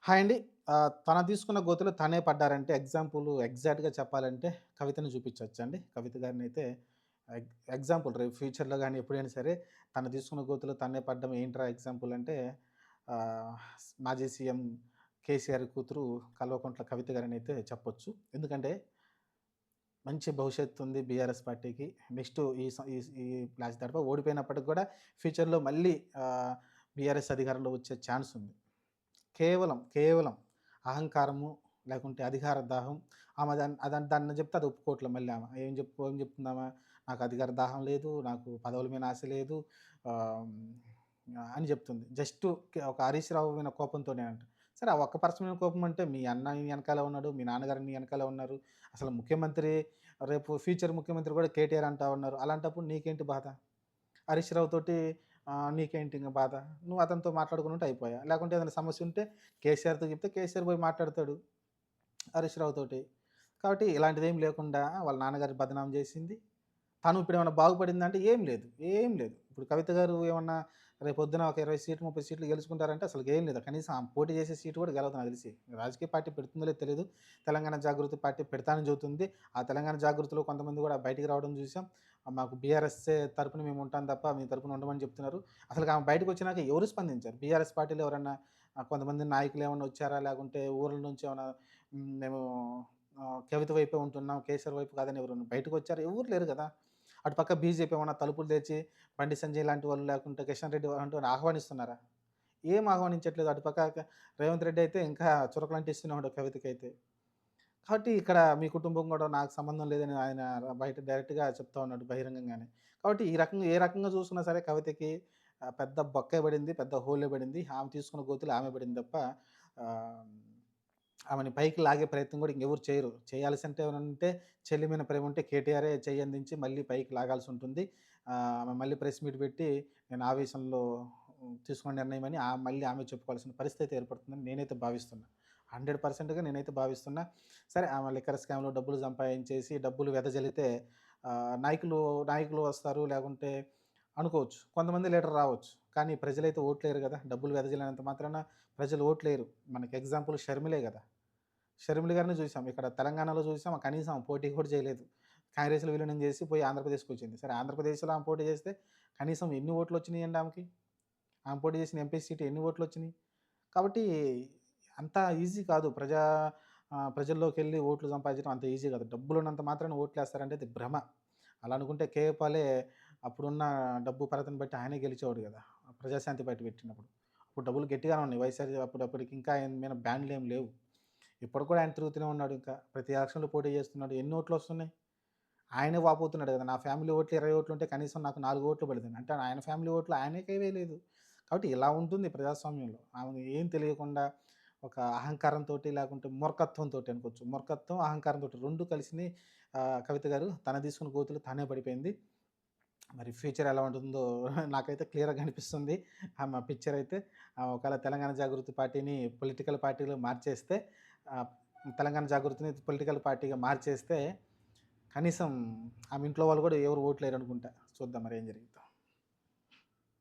Hi అండి. తన తీసుకున్న గోతిలో తనే పడ్డారంటే ఎగ్జాక్ట్‌గా చెప్పాలంటే కవితని చూపించొచ్చండి. కవిత గారినైతే ఎగ్జాంపుల్ రేపు ఫ్యూచర్‌లో గాని ఎప్పుడైనా సరే తను తీసుకున్న గోతిలో తనే పడ్డం ఏంట్రా ఎగ్జాంపుల్ అంటే ఆహ్, మాజీ సీఎం కేసీఆర్ కూతురు కల్వకుంట్ల కవిత గారనైతే చెప్పొచ్చు. ఎందుకంటే మంచి భవిష్యత్తు ఉంది బీఆర్ఎస్ పార్టీకి. నెక్స్ట్ ఈ స ఈ ఈ లాస్ట్ దడప ఓడిపోయినప్పటికి కూడా ఫ్యూచర్‌లో మళ్ళీ బీఆర్ఎస్ అధికారంలో వచ్చే ఛాన్స్ ఉంది. కేవలం అహంకారము, లేకుంటే అధికార దాహం. ఆమె దాన్ని చెప్తే అది ఒప్పుకోవట్లే మళ్ళీ ఆమె. ఏం చెప్తుందామె? నాకు అధికార దాహం లేదు, నాకు పదవుల మీద ఆశ లేదు ఆహ్, అని చెప్తుంది. జస్టు ఒక హరీష్ రావు మీద కోపంతోనే అంట. సరే ఆ ఒక్క పర్సన్ మీద కోపం అంటే మీ అన్న నీ ఎనకాలే ఉన్నాడు, మీ నాన్నగారు నీ ఎనకాలే ఉన్నారు. అసలు ముఖ్యమంత్రి రేపు ఫ్యూచర్ ముఖ్యమంత్రి కూడా కేటీఆర్ అంటా ఉన్నారు. అలాంటప్పుడు నీకేంటి బాధ? హరీష్ రావు తోటి నీకేంటి ఇంక బాధ? నువ్వు అతనితో మాట్లాడుకునుంటే అయిపోయా. లేకుంటే ఏదైనా సమస్య ఉంటే కేసీఆర్‌తో చెప్తే కేసీఆర్ పోయి మాట్లాడతాడు హరీష్ రావు తోటి. కాబట్టి ఇలాంటిదేం లేకుండా వాళ్ళ నాన్నగారిని బదనాం చేసింది. తను ఇప్పుడేమన్నా బాగుపడిందంటే ఏం లేదు. ఏం లేదు. ఇప్పుడు కవిత గారు ఏమన్నా రేపొద్దున ఒక 20 సీట్లు, 30 సీట్లు గెలుచుకుంటారంటే అసలుకేం లేదు. కనీసం ఆమె పోటీ చేసే సీటు కూడా గెలవదు నాకు తెలిసి. రాజకీయ పార్టీ పెడుతుందో లేదో తెలీదు. తెలంగాణ జాగృతి పార్టీ పెడతానని చెబుతుంది. ఆ తెలంగాణ జాగృతిలో కొంతమంది కూడా బయటికి రావడం చూసాం. మాకు బీఆర్ఎస్సే తరపున మేము ఉంటాం తప్ప మీ తరపున ఉండమని చెప్తున్నారు. అసలుకి ఆమె బయటకొచ్చినాక ఎవరు స్పందించారు? బీఆర్ఎస్ పార్టీలో ఎవరన్నా కొంతమంది నాయకులు ఏమన్నా వచ్చారా? లేకుంటే ఊర్ల నుంచి ఏమన్నా మేము కవిత వైపే ఉంటున్నాం. కేసీఆర్ వైపు కాదని ఎవరైనా బయటకొచ్చారా? ఎవరు లేరు కదా! అటుపక్క బీజేపీ ఏమన్నా తలుపులు తెరిచి బండి సంజయ్ లాంటి వాళ్ళు లేకుంటే కిషన్ రెడ్డి లాంటి వాళ్ళని ఆహ్వానిస్తున్నారా? ఏం ఆహ్వానించట్లేదు. అటుపక్క రేవంత్ రెడ్డి అయితే ఇంకా చురకలంటిస్తూనే ఉన్నాడు కవితకైతే. కాబట్టి ఇక్కడ మీ కుటుంబం కూడా నాకు సంబంధం లేదని ఆయన బయట డైరెక్ట్‌గా చెప్తా ఉన్నాడు బహిరంగంగానే. కాబట్టి ఈ రకంగా ఏ రకంగా చూసుకున్నా సరే కవితకి పెద్ద బొక్కే పడింది. పెద్ద హోలే పడింది. ఆమె తీసుకున్న గోతిలో ఆమె పడింది తప్ప ఆహ్, ఆమెని పైకి లాగే ప్రయత్నం కూడా ఇంకెవరు చేయరు. చేయాల్సింటే ఏమన్నుంటే చెల్లి మీద ప్రేమ ఉంటే కేటీఆరే చెయ్యందించి మళ్ళీ పైకి లాగాల్సుంటుంది. ఆమె మళ్ళీ ప్రెస్ మీట్ పెట్టి నేను ఆవేశంలో తీసుకున్న నిర్ణయం అని మళ్ళీ ఆమె చెప్పుకోవాల్సిన పరిస్థితి ఏర్పడుతుందని నేనైతే భావిస్తున్నా. 100%గా నేనైతే భావిస్తున్నా. సరే ఆమె లిక్కర్ స్కామ్‌లో డబ్బులు సంపాదించేసి డబ్బులు వెదజల్లితే నాయకులు వస్తారు. లేకుంటే అనుకోవచ్చు. కొంతమంది లీడర్ రావచ్చు. కానీ ప్రజలైతే ఓట్లేయరు గదా! డబ్బులు వెదజల్లినంత మాత్రాన ప్రజలు ఓట్లేయరు. మనకి ఎగ్జాంపుల్ షర్మిలే గదా! షర్మిల గారిని చూసాం. ఇక్కడ తెలంగాణలో చూసాం. కనీసం ఆమె పోటీ కూడా చేయలేదు. కాంగ్రెస్‌లో విలీనం చేసి పోయి ఆంధ్రప్రదేశ్‌కొచ్చింది. సరే ఆంధ్రప్రదేశ్‌లో ఆమె పోటీ చేస్తే కనీసం ఎన్ని ఓట్లొచ్చినాయండి ఆమెకి? ఆమె పోటీ చేసిన ఎంపీ సీట్ ఎన్ని ఓట్లొచ్చినియి? కాబట్టి అంత ఈజీ కాదు. ప్రజల్లోకెళ్ళి ఓట్లు సంపాదించడం అంత ఈజీ కాదు. డబ్బులున్నంత మాత్రాన ఓట్లేస్తారంటే అది భ్రమ. అలా అనుకుంటే కేఏ పాలే అప్పుడున్న డబ్బు పరతను బట్టి ఆయనే గెలిచేవాడు గదా! ప్రజాశాంతి పార్టీ పెట్టినప్పుడు. అప్పుడు డబ్బులు గట్టిగానే ఉన్నాయి. అప్పటికి ఇంకా ఆయన మీద బ్యాన్‌లేమి లేవు. ఇప్పటికి కూడా ఆయన తిరుగుతూనే ఉన్నాడు ఇంకా. ప్రతి ఎలక్షన్‌లో పోటీ చేస్తున్నాడు. ఎన్ని ఓట్లొస్తున్నాయి? ఆయనే వాపోతున్నాడు గదా! నా ఫ్యామిలీ ఓట్లు 20 ఓట్లుంటే కనీసం నాకు 4 ఓట్లు పడతాయి. అంటే ఆయన ఫ్యామిలీ ఓట్లు ఆయనకే వేయలేదు. కాబట్టి ఇలా ఉంటుంది ప్రజాస్వామ్యంలో. ఆమెకు ఏం తెలియకుండా ఒక అహంకారంతోటి లేకుంటే మూర్ఖత్వంతోటి అనుకోవచ్చు. మూర్ఖత్వం, అహంకారంతోటి 2 కలిసినయి కవిత గారు తను తీసుకున్న గోతిలో తానే పడిపోయింది. మరి ఫ్యూచర్ ఎలా ఉంటుందో నాకైతే క్లియర్‌గా కనిపిస్తుంది. ఆమె పిక్చర్ అయితే ఒకవేళ తెలంగాణ జాగృతి పార్టీని పొలిటికల్ పార్టీలో మార్చేస్తే ఆహ్, తెలంగాణ జాగృతిని పొలిటికల్ పార్టీగా మార్చేస్తే కనీసం ఆమె ఇంట్లో వాళ్ళు గూడా ఎవరు ఓట్లేయరనుకుంటా. చూద్దాం మరి ఏం జరిగిద్దో.